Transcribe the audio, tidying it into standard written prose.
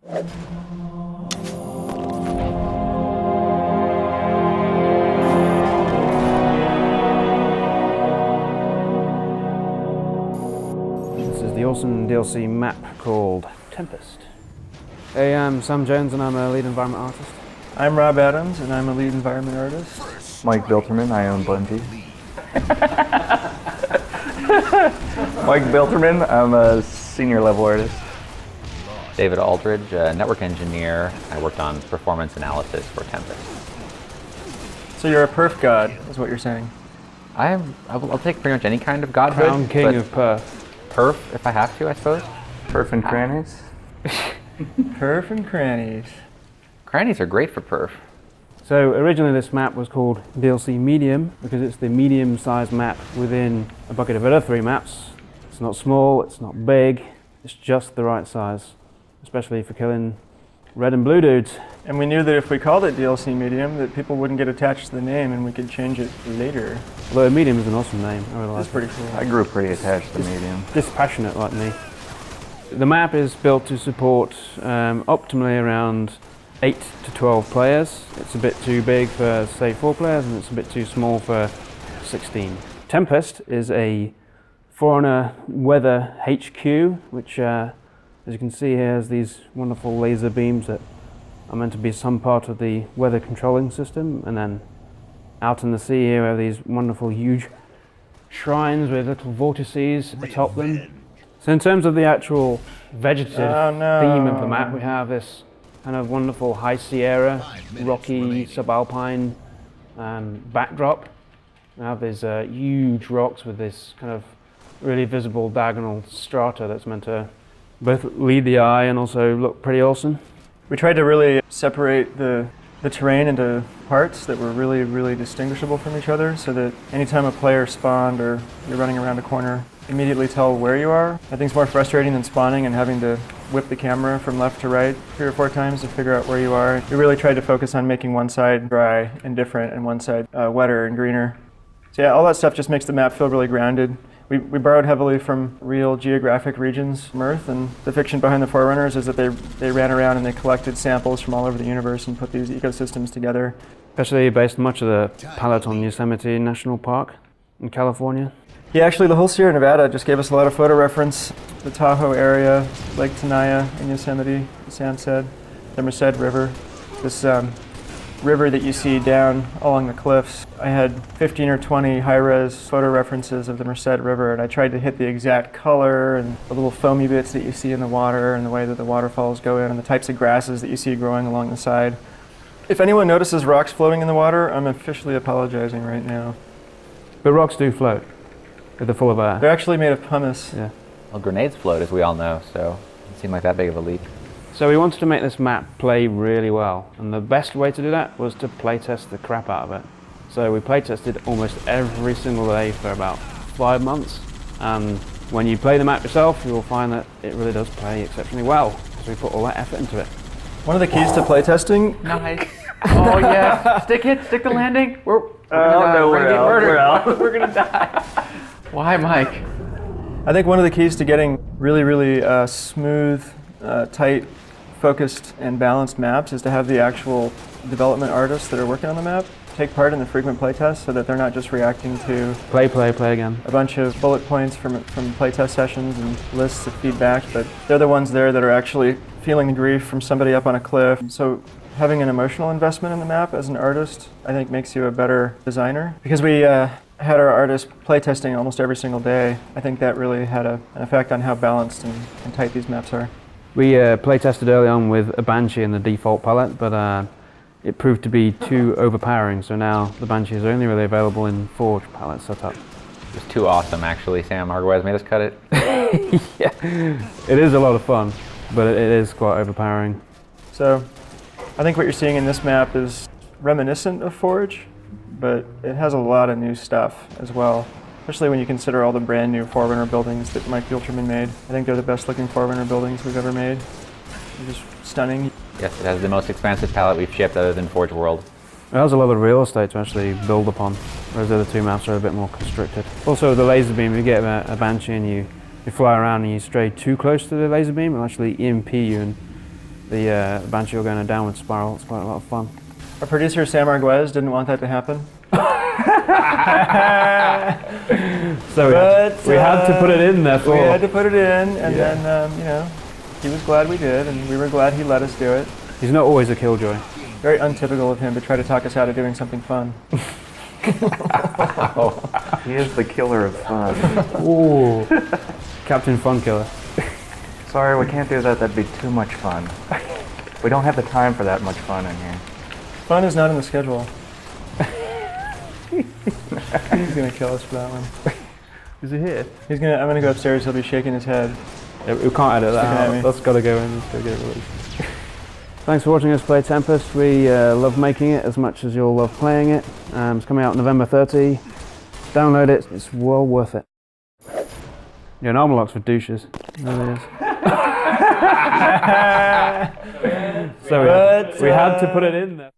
This is the awesome DLC map called Tempest. Hey, I'm Sam Jones and I'm a lead environment artist. I'm Rob Adams and I'm a lead environment artist. Mike Bilterman, I own Bungie. Mike Bilterman, I'm a senior level artist. David Aldridge, a network engineer. I worked on performance analysis for Tempest. So you're a perf god, is what you're saying? I'll take pretty much any kind of godhood. Crown King of Perf. Perf, if I have to, I suppose. Perf and crannies. Perf and crannies. Crannies are great for perf. So originally this map was called DLC Medium because it's the medium-sized map within a bucket of other 3 maps. It's not small, it's not big, it's just the right size, especially for killing red and blue dudes. And we knew that if we called it DLC Medium, that people wouldn't get attached to the name and we could change it later. Although Medium is an awesome name, I really like it. That's pretty cool. I grew pretty attached to medium. Dispassionate like me. The map is built to support optimally around 8 to 12 players. It's a bit too big for, say, 4 players, and it's a bit too small for 16. Tempest is a Foreigner weather HQ, which, as you can see here, has these wonderful laser beams that are meant to be some part of the weather controlling system. And then out in the sea here, we have these wonderful, huge shrines with little vortices atop them. So in terms of the actual vegetative theme of the map, we have this kind of wonderful high Sierra, rocky, subalpine backdrop. We have these huge rocks with this kind of really visible diagonal strata that's meant to both lead the eye and also look pretty awesome. We tried to really separate the terrain into parts that were really, really distinguishable from each other so that anytime a player spawned or you're running around a corner, immediately tell where you are. I think it's more frustrating than spawning and having to whip the camera from left to right 3 or 4 times to figure out where you are. We really tried to focus on making one side dry and different and one side wetter and greener. So yeah, all that stuff just makes the map feel really grounded. We borrowed heavily from real geographic regions, Mirth, and the fiction behind the Forerunners is that they ran around and they collected samples from all over the universe and put these ecosystems together. Especially based much of the palette on Yosemite National Park in California. Yeah, actually the whole Sierra Nevada just gave us a lot of photo reference. The Tahoe area, Lake Tenaya in Yosemite, Sam said, the Merced River. This river that you see down along the cliffs. I had 15 or 20 high-res photo references of the Merced River, and I tried to hit the exact color and the little foamy bits that you see in the water and the way that the waterfalls go in and the types of grasses that you see growing along the side. If anyone notices rocks floating in the water, I'm officially apologizing right now. But rocks do float if they're full of air. They're actually made of pumice. Yeah. Well, grenades float, as we all know, so it doesn't seem like that big of a leap. So we wanted to make this map play really well, and the best way to do that was to playtest the crap out of it. So we playtested almost every single day for about 5 months, and when you play the map yourself, you will find that it really does play exceptionally well, because we put all that effort into it. One of the keys to playtesting... Nice. Oh yeah, stick the landing. We're gonna get murdered. We're gonna die. Why, Mike? I think one of the keys to getting really, really smooth, tight, focused, and balanced maps is to have the actual development artists that are working on the map take part in the frequent playtests so that they're not just reacting to Play again. a bunch of bullet points from playtest sessions and lists of feedback, but they're the ones there that are actually feeling the grief from somebody up on a cliff. So having an emotional investment in the map as an artist, I think makes you a better designer. Because we had our artists playtesting almost every single day, I think that really had an effect on how balanced and tight these maps are. We playtested early on with a Banshee in the default palette, but it proved to be too overpowering, so now the Banshee is only really available in Forge palette setup. It's too awesome, actually, Sam. Otherwise made us cut it. Yeah, it is a lot of fun, but it is quite overpowering. So I think what you're seeing in this map is reminiscent of Forge, but it has a lot of new stuff as well. Especially when you consider all the brand new Forerunner buildings that Mike Bilterman made. I think they're the best looking Forerunner buildings we've ever made. They're just stunning. Yes, it has the most expansive palette we've shipped other than Forge World. It has a lot of real estate to actually build upon, whereas the other 2 maps are a bit more constricted. Also the laser beam, if you get a Banshee and you fly around and you stray too close to the laser beam, it'll actually EMP you and the Banshee will go in a downward spiral. It's quite a lot of fun. Our producer Sam Arguez didn't want that to happen. So we had to put it in there for. We had to put it in, and then you know, he was glad we did, and we were glad he let us do it. He's not always a killjoy. Very untypical of him to try to talk us out of doing something fun. He is the killer of fun. Ooh, Captain Fun Killer. Sorry, we can't do that. That'd be too much fun. We don't have the time for that much fun in here. Fun is not in the schedule. He's gonna kill us for that one. Is he here? I'm gonna go upstairs. He'll be shaking his head. Yeah, we can't edit that out. That's got to go in. It's got to get released. Thanks for watching us play Tempest. We love making it as much as you'll love playing it. It's coming out November 30. Download it. It's well worth it. Yeah, an armor lock's for douches. It really is. So we had to put it in there.